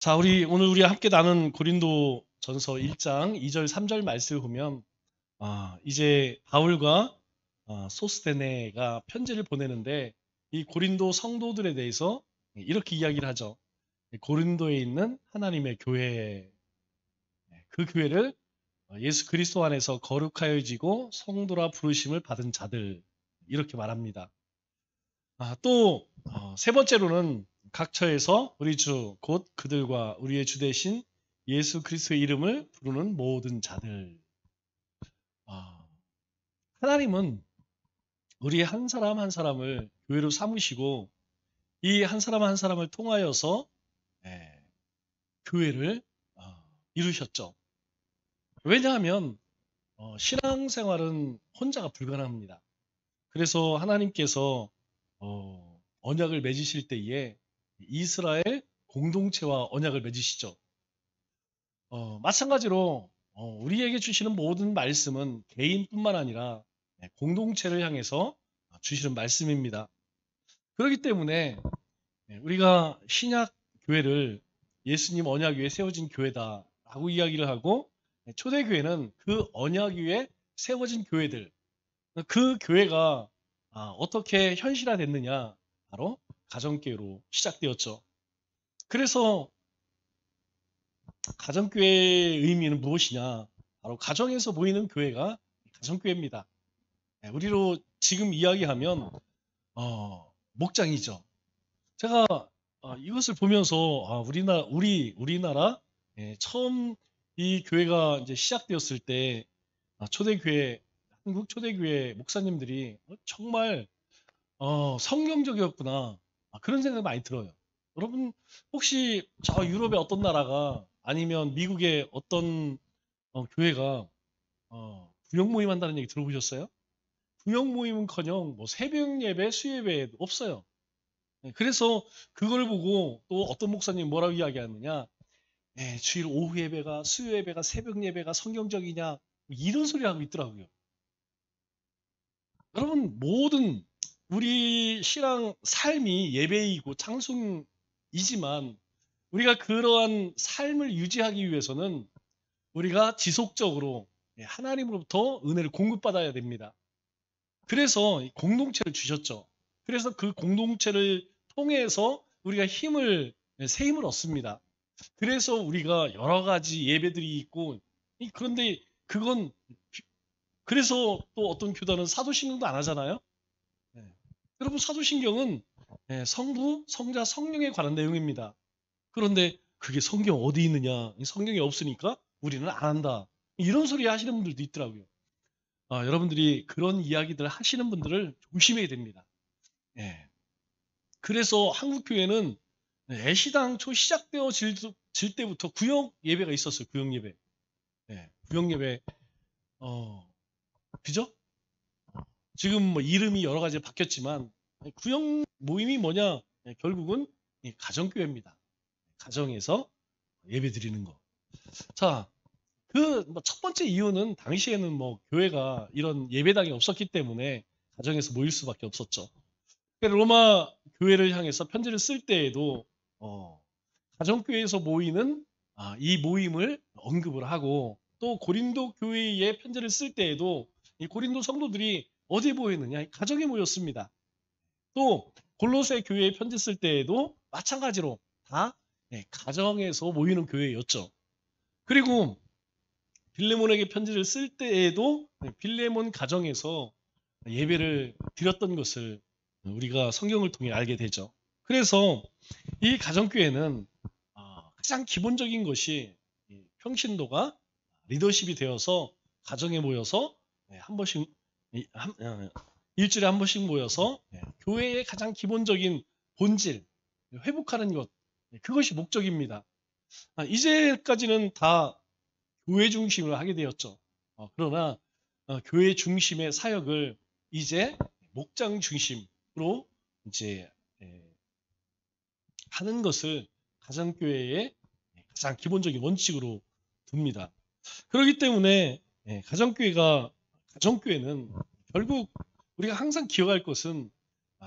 자, 오늘 우리가 함께 나눈 고린도 전서 1장 2절 3절 말씀을 보면 이제 바울과 소스테네가 편지를 보내는데 이 고린도 성도들에 대해서 이렇게 이야기를 하죠. 고린도에 있는 하나님의 교회, 그 교회를 예수 그리스도 안에서 거룩하여지고 성도라 부르심을 받은 자들, 이렇게 말합니다. 또 세 번째로는 각처에서 우리 주 곧 그들과 우리의 주 되신 예수 그리스도의 이름을 부르는 모든 자들. 하나님은 우리 한 사람 한 사람을 교회로 삼으시고 이 한 사람 한 사람을 통하여서 교회를 이루셨죠. 왜냐하면 신앙생활은 혼자가 불가능합니다. 그래서 하나님께서 언약을 맺으실 때에 이스라엘 공동체와 언약을 맺으시죠. 마찬가지로 우리에게 주시는 모든 말씀은 개인뿐만 아니라 공동체를 향해서 주시는 말씀입니다. 그렇기 때문에 우리가 신약 교회를 예수님 언약 위에 세워진 교회다라고 이야기를 하고, 초대교회는 그 언약 위에 세워진 교회들, 그 교회가 어떻게 현실화됐느냐, 바로 가정교회로 시작되었죠. 그래서 가정교회의 의미는 무엇이냐, 바로 가정에서 모이는 교회가 가정교회입니다. 우리로 지금 이야기하면 목장이죠. 제가 이것을 보면서 우리나라 처음 이 교회가 이제 시작되었을 때 초대교회, 한국 초대교회 목사님들이 정말 성경적이었구나, 그런 생각이 많이 들어요. 여러분 혹시 저 유럽의 어떤 나라가 아니면 미국의 어떤 교회가 구역 모임 한다는 얘기 들어보셨어요? 구역 모임은커녕 뭐 새벽 예배, 수예배 없어요. 그래서 그걸 보고 또 어떤 목사님이 뭐라고 이야기하느냐, 주일 오후 예배가, 수요 예배가, 새벽 예배가 성경적이냐, 이런 소리 하고 있더라고요. 여러분, 모든 우리 신앙 삶이 예배이고 찬송이지만 우리가 그러한 삶을 유지하기 위해서는 우리가 지속적으로 하나님으로부터 은혜를 공급받아야 됩니다. 그래서 공동체를 주셨죠. 그래서 그 공동체를 통해서 우리가 새 힘을 얻습니다. 그래서 우리가 여러 가지 예배들이 있고, 그런데 그래서 또 어떤 교단은 사도신경도 안 하잖아요. 여러분, 사도신경은 성부, 성자, 성령에 관한 내용입니다. 그런데 그게 성경 어디 있느냐, 성경이 없으니까 우리는 안 한다, 이런 소리 하시는 분들도 있더라고요. 여러분들이 그런 이야기들 하시는 분들을 조심해야 됩니다. 그래서 한국교회는 애시당초 시작되어질 때부터 구역 예배가 있었어요. 구역 예배. 구역 예배. 그죠? 지금 뭐 이름이 여러 가지 바뀌었지만 구역 모임이 뭐냐? 결국은 가정교회입니다. 가정에서 예배 드리는 거. 자, 첫 번째 이유는 당시에는 뭐 교회가 이런 예배당이 없었기 때문에 가정에서 모일 수밖에 없었죠. 로마 교회를 향해서 편지를 쓸 때에도 가정교회에서 모이는 이 모임을 언급을 하고, 또 고린도 교회에 편지를 쓸 때에도 이 고린도 성도들이 어디에 모였느냐? 가정에 모였습니다. 또 골로새 교회에 편지 쓸 때에도 마찬가지로 다 가정에서 모이는 교회였죠. 그리고 빌레몬에게 편지를 쓸 때에도 빌레몬 가정에서 예배를 드렸던 것을 우리가 성경을 통해 알게 되죠. 그래서 이 가정교회는 가장 기본적인 것이 평신도가 리더십이 되어서 가정에 모여서 한 번씩, 일주일에 한 번씩 모여서 교회의 가장 기본적인 본질, 회복하는 것, 그것이 목적입니다. 이제까지는 다 교회 중심으로 하게 되었죠. 그러나 교회 중심의 사역을 이제 목장 중심으로 이제 하는 것을 가정교회의 가장 기본적인 원칙으로 둡니다. 그렇기 때문에 가정교회는 결국 우리가 항상 기억할 것은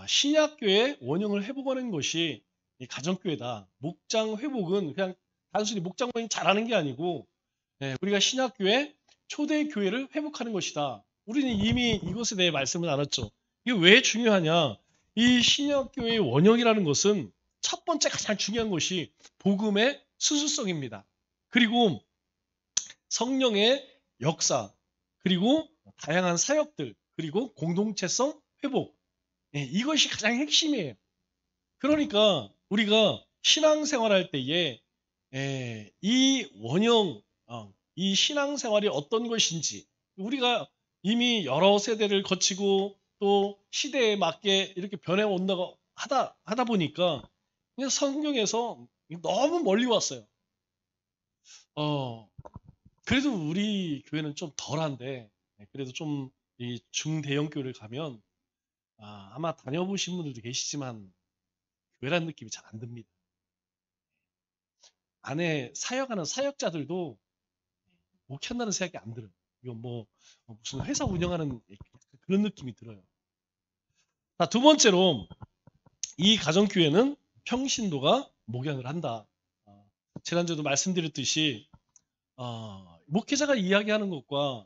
신약교회의 원형을 회복하는 것이 가정교회다. 목장 회복은 그냥 단순히 목장 모임 잘하는 게 아니고 우리가 신약교회 초대교회를 회복하는 것이다. 우리는 이미 이것에 대해 말씀을 나눴죠. 이게 왜 중요하냐? 이 신약교회의 원형이라는 것은 첫 번째 가장 중요한 것이 복음의 수수성입니다. 그리고 성령의 역사, 그리고 다양한 사역들, 그리고 공동체성 회복. 이것이 가장 핵심이에요. 그러니까 우리가 신앙생활할 때에 이 원형, 이 신앙생활이 어떤 것인지 우리가 이미 여러 세대를 거치고 또 시대에 맞게 이렇게 변해온다고 하다 보니까 그냥 성경에서 너무 멀리 왔어요. 그래도 우리 교회는 좀 덜한데 그래도 좀 이 중대형 교회를 가면 아마 다녀보신 분들도 계시지만 교회라는 느낌이 잘 안 듭니다. 안에 사역하는 사역자들도 목회한다는 생각이 안 들어요. 이거 뭐 무슨 회사 운영하는 그런 느낌이 들어요. 자, 두 번째로 이 가정교회는 평신도가 목양을 한다. 지난주에도 말씀드렸듯이 목회자가 이야기하는 것과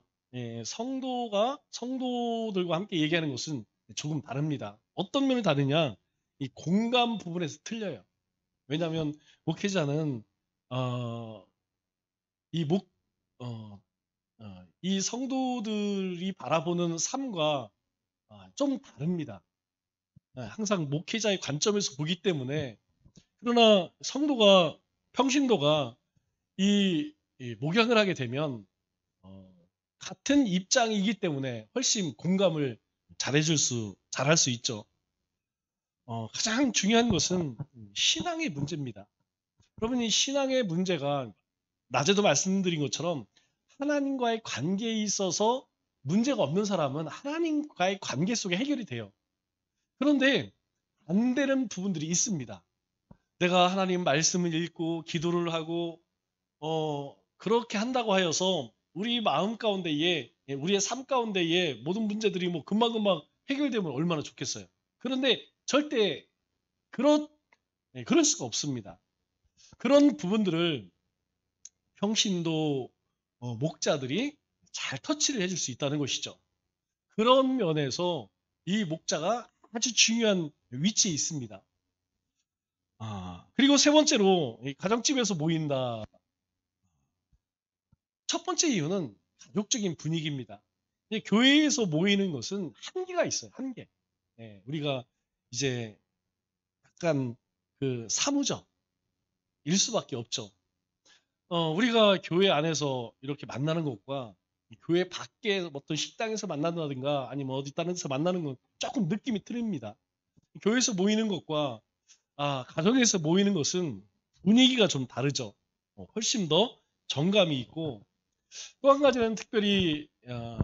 성도들과 함께 얘기하는 것은 조금 다릅니다. 어떤 면이 다르냐? 이 공감 부분에서 틀려요. 왜냐하면 목회자는 이 성도들이 바라보는 삶과 좀 다릅니다. 항상 목회자의 관점에서 보기 때문에. 그러나 성도가 평신도가 이 목양을 하게 되면 같은 입장이기 때문에 훨씬 공감을 잘할 수 있죠. 가장 중요한 것은 신앙의 문제입니다. 여러분, 이 신앙의 문제가 낮에도 말씀드린 것처럼 하나님과의 관계에 있어서 문제가 없는 사람은 하나님과의 관계 속에 해결이 돼요. 그런데 안 되는 부분들이 있습니다. 내가 하나님 말씀을 읽고 기도를 하고 그렇게 한다고 하여서 우리 마음 가운데에 우리의 삶 가운데에 모든 문제들이 뭐 금방금방 해결되면 얼마나 좋겠어요. 그런데 절대 그럴 수가 없습니다. 그런 부분들을 평신도 목자들이 잘 터치를 해줄 수 있다는 것이죠. 그런 면에서 이 목자가 아주 중요한 위치에 있습니다. 그리고 세 번째로 가정집에서 모인다. 첫 번째 이유는 가족적인 분위기입니다. 교회에서 모이는 것은 한계가 있어요. 한계. 우리가 이제 약간 그 사무적일 수밖에 없죠. 우리가 교회 안에서 이렇게 만나는 것과 교회 밖에 어떤 식당에서 만난다든가 아니면 어디 다른 데서 만나는 건 조금 느낌이 틀립니다. 교회에서 모이는 것과 가정에서 모이는 것은 분위기가 좀 다르죠. 훨씬 더 정감이 있고, 또 한 가지는 특별히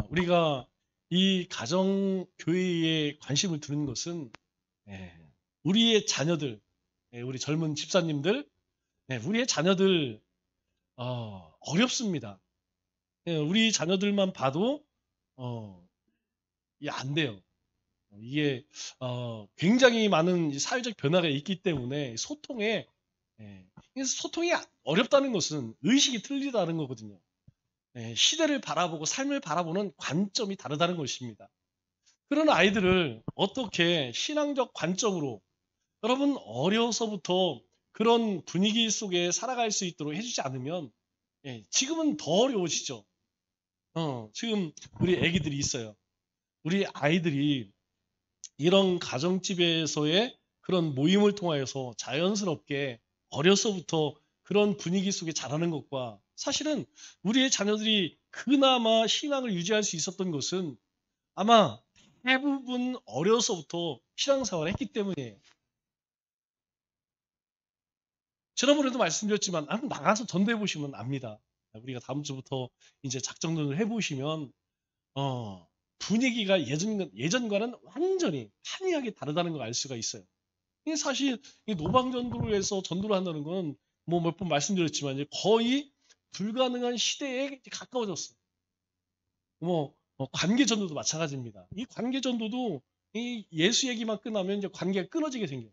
우리가 이 가정 교회에 관심을 두는 것은 우리의 자녀들, 우리 젊은 집사님들, 우리의 자녀들 어렵습니다. 우리 자녀들만 봐도 이게 안 돼요. 이게 굉장히 많은 사회적 변화가 있기 때문에 소통이 어렵다는 것은 의식이 틀리다는 거거든요. 시대를 바라보고 삶을 바라보는 관점이 다르다는 것입니다. 그런 아이들을 어떻게 신앙적 관점으로 여러분 어려서부터 그런 분위기 속에 살아갈 수 있도록 해주지 않으면 지금은 더 어려워지죠. 지금 우리 애기들이 있어요. 우리 아이들이 이런 가정집에서의 그런 모임을 통하여서 자연스럽게 어려서부터 그런 분위기 속에 자라는 것과 사실은 우리의 자녀들이 그나마 신앙을 유지할 수 있었던 것은 아마 대부분 어려서부터 신앙생활을 했기 때문이에요. 지난번에도 말씀드렸지만 한번 나가서 전도해 보시면 압니다. 우리가 다음 주부터 이제 작정론을 해보시면 분위기가 예전과는 완전히 판이하게 다르다는 걸 알 수가 있어요. 사실 노방 전도를 해서 전도를 한다는 건 뭐 몇 번 말씀드렸지만 이제 거의 불가능한 시대에 가까워졌어요. 관계 전도도 마찬가지입니다. 이 관계 전도도 이 예수 얘기만 끝나면 이제 관계가 끊어지게 생겨요.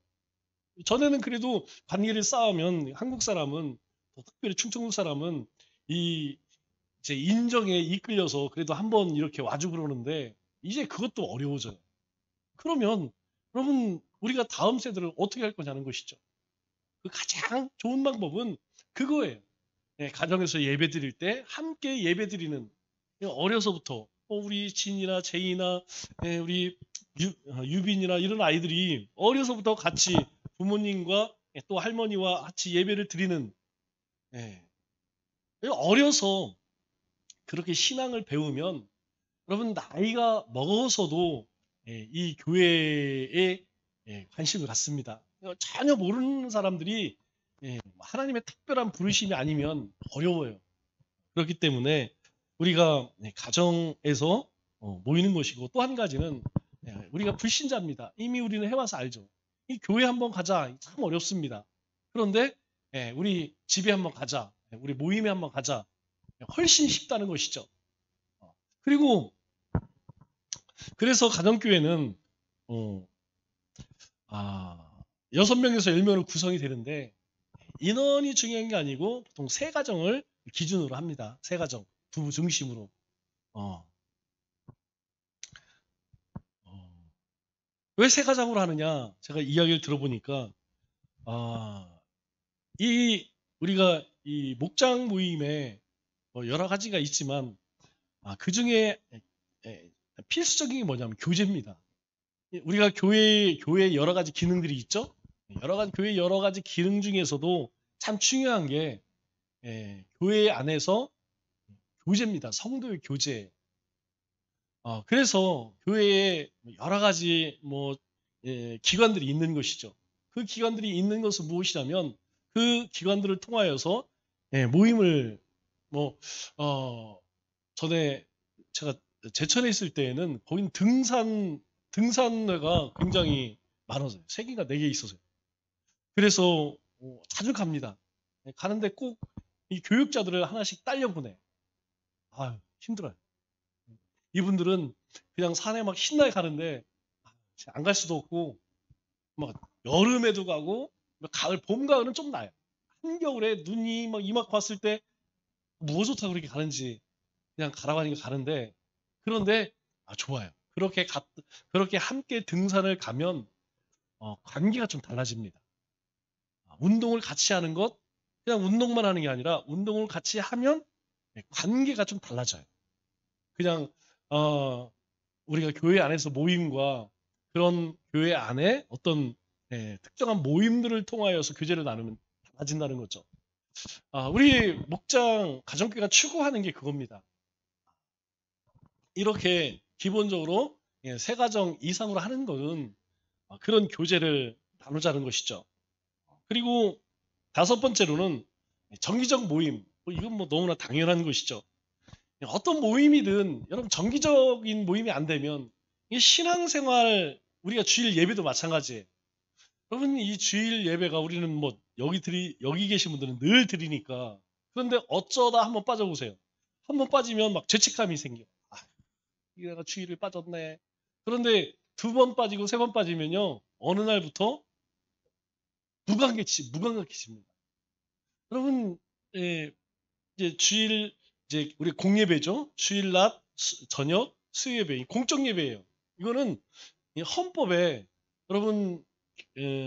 전에는 그래도 관계를 쌓으면 한국 사람은 또 특별히 충청도 사람은 이 제 인정에 이끌려서 그래도 한번 이렇게 와주 그러는데 이제 그것도 어려워져요. 그러면 여러분 우리가 다음 세대를 어떻게 할 거냐는 것이죠. 그 가장 좋은 방법은 그거예요. 예, 가정에서 예배 드릴 때 함께 예배 드리는 어려서부터 우리 진이나 제이나 우리 유빈이나 이런 아이들이 어려서부터 같이 부모님과 또 할머니와 같이 예배를 드리는 예, 어려서 그렇게 신앙을 배우면 여러분 나이가 먹어서도 이 교회에 관심을 갖습니다. 전혀 모르는 사람들이 하나님의 특별한 부르심이 아니면 어려워요. 그렇기 때문에 우리가 가정에서 모이는 것이고 또 한 가지는 우리가 불신자입니다. 이미 우리는 해와서 알죠. 이 교회 한번 가자 참 어렵습니다. 그런데 우리 집에 한번 가자, 우리 모임에 한번 가자 훨씬 쉽다는 것이죠. 그리고 그래서 가정교회는 6명에서 10명으로 구성이 되는데 인원이 중요한 게 아니고 보통 세 가정을 기준으로 합니다. 세 가정, 부부 중심으로. 왜 세 가정으로 하느냐? 제가 이야기를 들어보니까 우리가 이 목장 모임에 여러 가지가 있지만 그 중에 필수적인 게 뭐냐면 교제입니다. 우리가 교회 여러 가지 기능들이 있죠. 교회 여러 가지 기능 중에서도 참 중요한 게 교회 안에서 교제입니다. 성도의 교제. 그래서 교회에 여러 가지 기관들이 있는 것이죠. 그 기관들이 있는 것은 무엇이냐면 그 기관들을 통하여서 모임을 전에 제가 제천에 있을 때에는 거긴 등산회가 굉장히 많아서요. 3개가 4개 있어서요. 그래서 자주 갑니다. 가는데 꼭 이 교육자들을 하나씩 딸려보내. 힘들어요. 이분들은 그냥 산에 막 신나게 가는데 안 갈 수도 없고 막 여름에도 가고 가을, 봄, 가을은 좀 나요. 한겨울에 눈이 막 이막 왔을 때 뭐가 좋다고 그렇게 가는지 그냥 가라고 하니까 가는데 그런데 좋아요. 그렇게 함께 등산을 가면 관계가 좀 달라집니다. 운동을 같이 하는 것 그냥 운동만 하는 게 아니라 운동을 같이 하면 관계가 좀 달라져요. 그냥 우리가 교회 안에서 모임과 그런 교회 안에 어떤 특정한 모임들을 통하여서 교제를 나누면 달라진다는 거죠. 우리 목장 가정교회가 추구하는 게 그겁니다. 이렇게 기본적으로 세 가정 이상으로 하는 것은 그런 교제를 나누자는 것이죠. 그리고 5번째로는 정기적 모임. 이건 너무나 당연한 것이죠. 어떤 모임이든 여러분 정기적인 모임이 안 되면 신앙생활 우리가 주일 예배도 마찬가지예요. 여러분 이 주일 예배가 우리는 여기 계신 분들은 늘 드리니까 그런데 어쩌다 한번 빠져보세요. 한번 빠지면 막 죄책감이 생겨. 내가 주일을 빠졌네. 그런데 2번 빠지고 3번 빠지면요 어느 날부터 무감각해집니다. 여러분 이제 주일 우리 공예배죠. 주일 낮 저녁 수요예배 공적 예배예요. 이거는 헌법에 여러분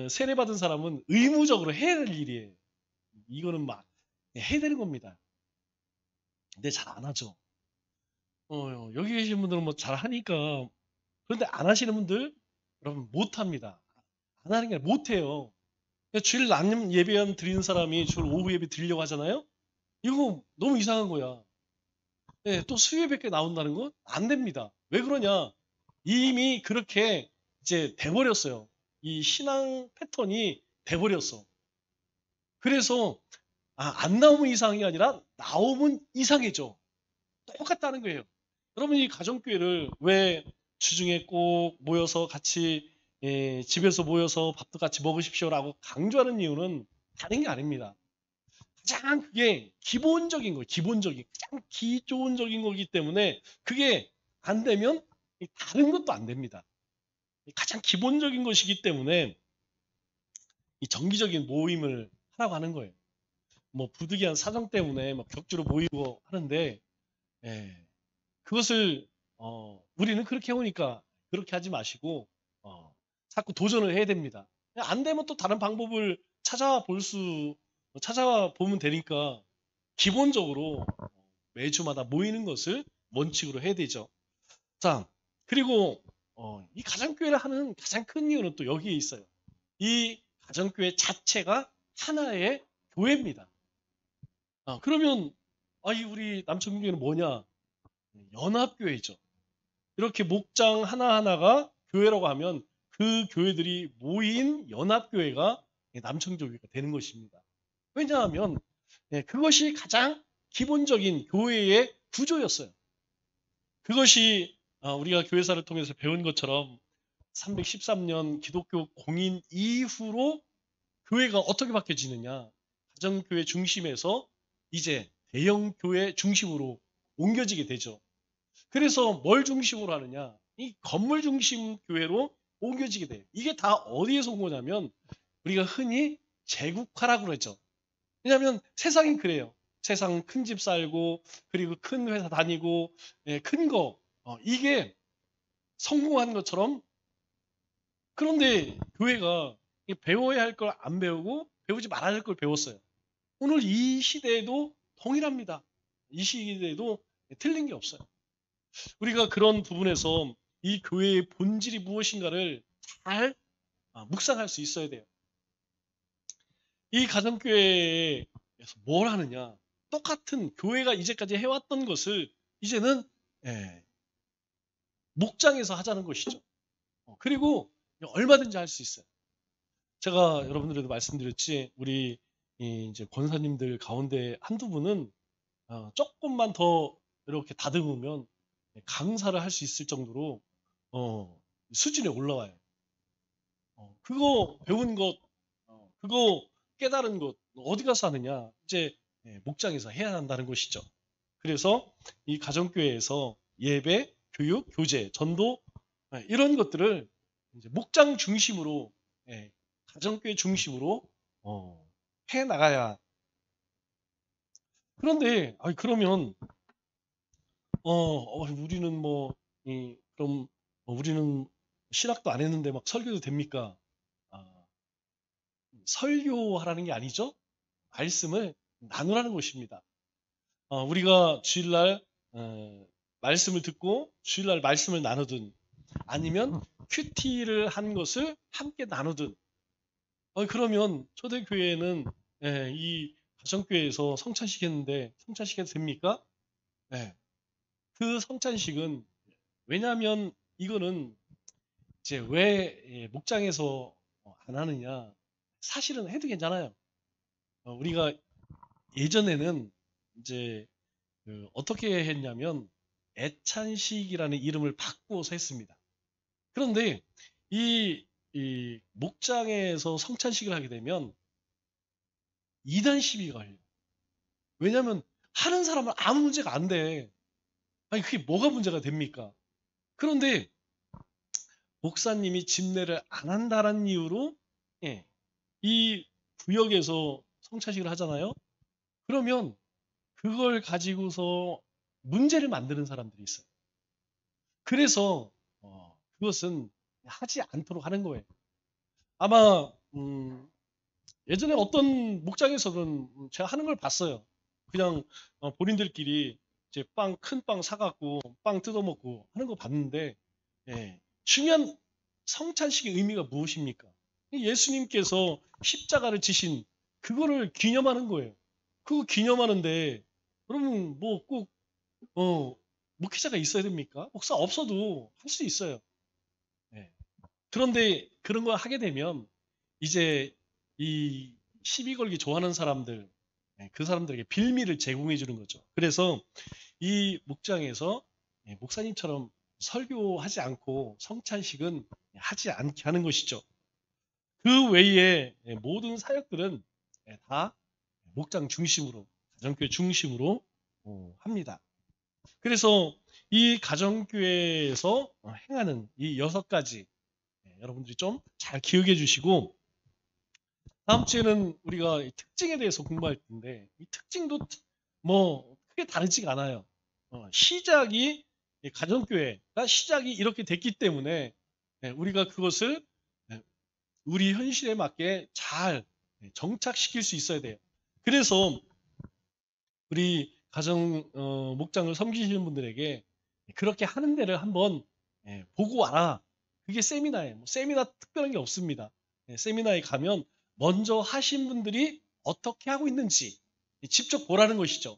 세례 받은 사람은 의무적으로 해야 될 일이에요. 이거는 막 해야 되는 겁니다. 근데 잘 안 하죠. 여기 계신 분들은 잘 하니까 그런데 안 하시는 분들 여러분 못 합니다. 안 하는 게 아니라 못 해요. 주일 낮 예배 드리는 사람이 주일 오후 예배 드리려고 하잖아요. 이거 너무 이상한 거야. 또 수요예배께 나온다는 건 안 됩니다. 왜 그러냐? 이미 그렇게 이제 돼버렸어요. 이 신앙 패턴이 돼버렸어. 그래서 안 나오면 이상이 아니라 나오면 이상해져. 똑같다는 거예요. 여러분 이 가정교회를 왜 주중에 꼭 모여서 같이 집에서 모여서 밥도 같이 먹으십시오라고 강조하는 이유는 다른 게 아닙니다. 가장 그게 기본적인 거예요. 가장 기본적인 거기 때문에 그게 안 되면 다른 것도 안 됩니다. 가장 기본적인 것이기 때문에 이 정기적인 모임을 하라고 하는 거예요. 뭐 부득이한 사정 때문에 막 격주로 모이고 하는데, 예, 그것을 우리는 그렇게 해오니까 그렇게 하지 마시고 자꾸 도전을 해야 됩니다. 안 되면 또 다른 방법을 찾아보면 되니까 기본적으로 매주마다 모이는 것을 원칙으로 해야 되죠. 자, 그리고 이 가정교회를 하는 가장 큰 이유는 또 여기에 있어요. 이 가정교회 자체가 하나의 교회입니다. 그러면 이 우리 남천교회는 뭐냐? 연합교회죠. 이렇게 목장 하나하나가 교회라고 하면 그 교회들이 모인 연합교회가 남천교회가 되는 것입니다. 왜냐하면 그것이 가장 기본적인 교회의 구조였어요. 그것이 우리가 교회사를 통해서 배운 것처럼 313년 기독교 공인 이후로 교회가 어떻게 바뀌어지느냐. 가정교회 중심에서 이제 대형교회 중심으로 옮겨지게 되죠. 그래서 뭘 중심으로 하느냐. 이 건물 중심 교회로 옮겨지게 돼요. 이게 다 어디에서 온 거냐면 우리가 흔히 제국화라고 그러죠. 왜냐하면 세상이 그래요. 세상 큰 집 살고 그리고 큰 회사 다니고 큰 거 이게 성공한 것처럼. 그런데 교회가 배워야 할 걸 안 배우고 배우지 말아야 할 걸 배웠어요. 오늘 이 시대에도 동일합니다. 이 시대에도 틀린 게 없어요. 우리가 그런 부분에서 이 교회의 본질이 무엇인가를 잘 묵상할 수 있어야 돼요. 이 가정교회에서 뭘 하느냐. 똑같은 교회가 이제까지 해왔던 것을 이제는 목장에서 하자는 것이죠. 그리고 얼마든지 할 수 있어요. 제가 여러분들에도 말씀드렸지, 우리 이제 권사님들 가운데 한두 분은 조금만 더 이렇게 다듬으면 강사를 할 수 있을 정도로 수준에 올라와요. 그거 배운 것, 그거 깨달은 것 어디 가서 하느냐? 이제 목장에서 해야 한다는 것이죠. 그래서 이 가정교회에서 예배, 교육, 교제, 전도 이런 것들을 이제 목장 중심으로, 가정교회 중심으로 해 나가야. 그런데 그러면 우리는 그럼 우리는 신학도 안 했는데 막 설교도 됩니까? 설교하라는 게 아니죠. 말씀을 나누라는 것입니다. 우리가 주일날 말씀을 듣고 주일날 말씀을 나누든 아니면 큐티를 한 것을 함께 나누든 그러면 초대교회는 이 가정교회에서 성찬식 했는데 성찬식 해도 됩니까? 그 성찬식은 왜냐하면 이거는 이제 왜 목장에서 안 하느냐. 사실은 해도 괜찮아요. 우리가 예전에는 이제 어떻게 했냐면 애찬식이라는 이름을 바꾸어서 했습니다. 그런데 이 목장에서 성찬식을 하게 되면 이단 시비가 걸려요. 왜냐하면 하는 사람은 아무 문제가 안 돼. 아니 그게 뭐가 문제가 됩니까? 그런데 목사님이 집례를 안 한다는 이유로 이 구역에서 성찬식을 하잖아요. 그러면 그걸 가지고서 문제를 만드는 사람들이 있어요. 그래서 그것은 하지 않도록 하는 거예요. 아마 예전에 어떤 목장에서는 제가 하는 걸 봤어요. 그냥 본인들끼리 이제 큰 빵 사갖고 빵 뜯어먹고 하는 거 봤는데, 중요한 성찬식의 의미가 무엇입니까? 예수님께서 십자가를 지신 그거를 기념하는 거예요. 그거 기념하는데 그러면 뭐 꼭 목회자가 있어야 됩니까? 목사 없어도 할 수 있어요. 그런데 그런 걸 하게 되면 이제 이 시비 걸기 좋아하는 사람들, 그 사람들에게 빌미를 제공해 주는 거죠. 그래서 이 목장에서 목사님처럼 설교하지 않고 성찬식은 하지 않게 하는 것이죠. 그 외에 모든 사역들은 다 목장 중심으로, 가정교회 중심으로 합니다. 그래서 이 가정교회에서 행하는 이 6가지 여러분들이 좀 잘 기억해 주시고, 다음 주에는 우리가 이 특징에 대해서 공부할 텐데 이 특징도 뭐 크게 다르지가 않아요. 시작이 이 가정교회가 시작이 이렇게 됐기 때문에 우리가 그것을 우리 현실에 맞게 잘 정착시킬 수 있어야 돼요. 그래서 우리 가정 목장을 섬기시는 분들에게 그렇게 하는 데를 한번 보고 와라. 그게 세미나예요. 뭐 세미나 특별한 게 없습니다. 세미나에 가면 먼저 하신 분들이 어떻게 하고 있는지 직접 보라는 것이죠.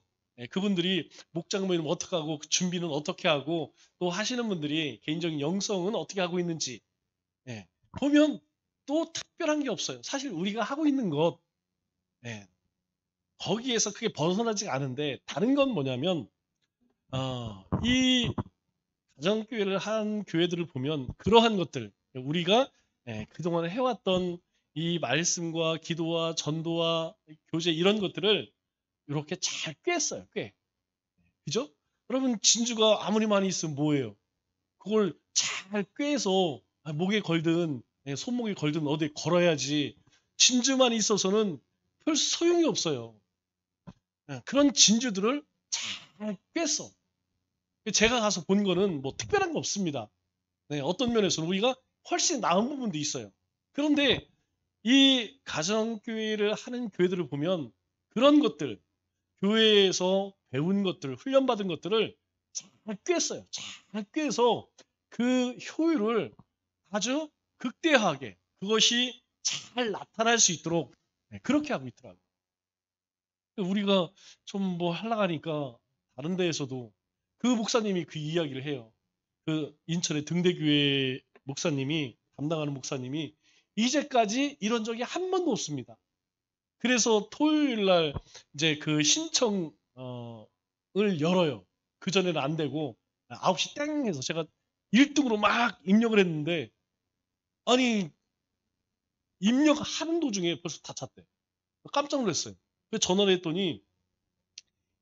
그분들이 목장 모임 어떻게 하고 그 준비는 어떻게 하고 또 하시는 분들이 개인적인 영성은 어떻게 하고 있는지 보면 또 특별한 게 없어요. 사실 우리가 하고 있는 것 거기에서 크게 벗어나지 않은데 다른 건 뭐냐면 이 가정교회를 한 교회들을 보면 그러한 것들 우리가 그동안 해왔던 이 말씀과 기도와 전도와 교제 이런 것들을 이렇게 잘 꿰어요. 꽤. 그죠? 여러분 진주가 아무리 많이 있으면 뭐예요? 그걸 잘 꿰서 목에 걸든 손목에 걸든 어디에 걸어야지 진주만 있어서는 별 소용이 없어요. 그런 진주들을 잘 꿰어. 제가 가서 본 거는 뭐 특별한 거 없습니다. 어떤 면에서는 우리가 훨씬 나은 부분도 있어요. 그런데 이 가정교회를 하는 교회들을 보면 그런 것들, 교회에서 배운 것들, 훈련받은 것들을 잘 꿰어요. 잘 꿰서 그 효율을 아주 극대화하게 그것이 잘 나타날 수 있도록 그렇게 하고 있더라고요. 우리가 좀 뭐 하려고 하니까 다른 데에서도 그 목사님이 그 이야기를 해요. 그 인천의 등대교회 목사님이 담당하는 목사님이 이제까지 이런 적이 한 번도 없습니다. 그래서 토요일 날 이제 그 신청을 열어요. 그 전에는 안 되고 9시 땡 해서 제가 1등으로 막 입력을 했는데 아니 입력하는 도중에 벌써 다 찼대. 깜짝 놀랐어요. 그래서 전화를 했더니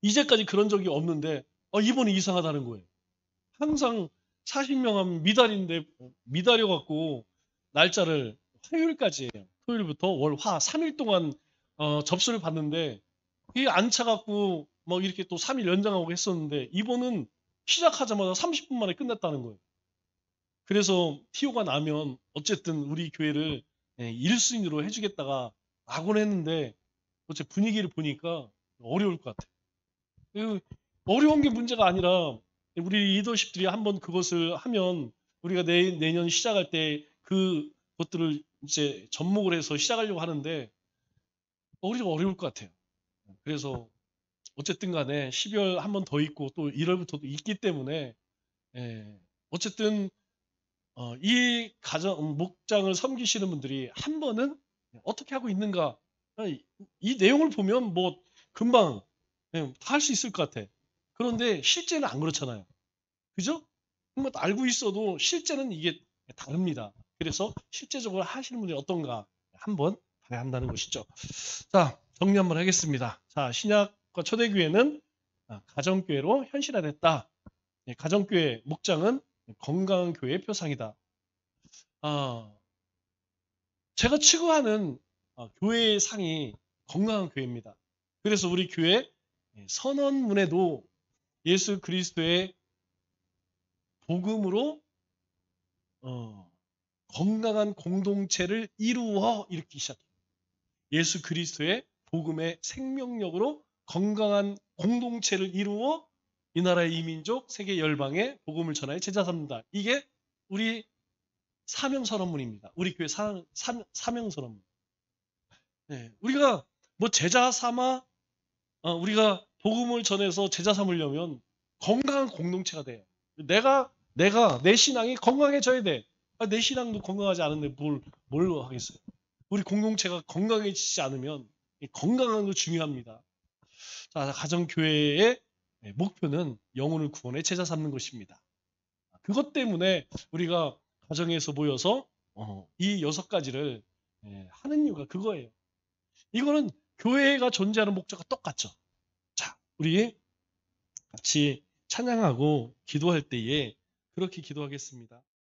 이제까지 그런 적이 없는데 이번에 이상하다는 거예요. 항상 40명 하면 미달인데 미달여 갖고 날짜를 화요일까지 해요. 토요일부터 월, 화 3일 동안 접수를 받는데 이게 안 차갖고 막 이렇게 또 3일 연장하고 했었는데 이번은 시작하자마자 30분 만에 끝냈다는 거예요. 그래서 TO가 나면 어쨌든 우리 교회를 1순위로 해주겠다가 낙원 했는데 어째 분위기를 보니까 어려울 것 같아요. 어려운 게 문제가 아니라 우리 리더십들이 한번 그것을 하면 우리가 내년 시작할 때 그것들을 이제 접목을 해서 시작하려고 하는데 우리가 어려울 것 같아요. 그래서 어쨌든 간에 12월 한 번 더 있고 또 1월부터도 있기 때문에 어쨌든 이 가정 목장을 섬기시는 분들이 한 번은 어떻게 하고 있는가 이 내용을 보면 뭐 금방 다 할 수 있을 것 같아. 그런데 실제는 안 그렇잖아요. 그죠? 뭐 알고 있어도 실제는 이게 다릅니다. 그래서 실제적으로 하시는 분이 어떤가 한번 봐야 한다는 것이죠. 자, 정리 한번 하겠습니다. 자, 신약과 초대교회는 가정교회로 현실화됐다. 가정교회 목장은 건강한 교회의 표상이다. 제가 추구하는 교회의 상이 건강한 교회입니다. 그래서 우리 교회 선언문에도 예수 그리스도의 복음으로 건강한 공동체를 이루어 이렇게 시작해요. 예수 그리스도의 복음의 생명력으로 건강한 공동체를 이루어 이 나라의 이민족 세계 열방에 복음을 전하여 제자 삼는다. 이게 우리 사명선언문입니다. 우리 교회 사명선언문. 우리가 뭐 제자 삼아 우리가 복음을 전해서 제자 삼으려면 건강한 공동체가 돼요. 내 신앙이 건강해져야 돼. 내 신앙도 건강하지 않은데 뭘 하겠어요. 우리 공동체가 건강해지지 않으면 건강한 거 중요합니다. 자, 가정교회의 목표는 영혼을 구원해 제자 삼는 것입니다. 그것 때문에 우리가 가정에서 모여서 이 6가지를 하는 이유가 그거예요. 이거는 교회가 존재하는 목적과 똑같죠. 자, 우리 같이 찬양하고 기도할 때에 그렇게 기도하겠습니다.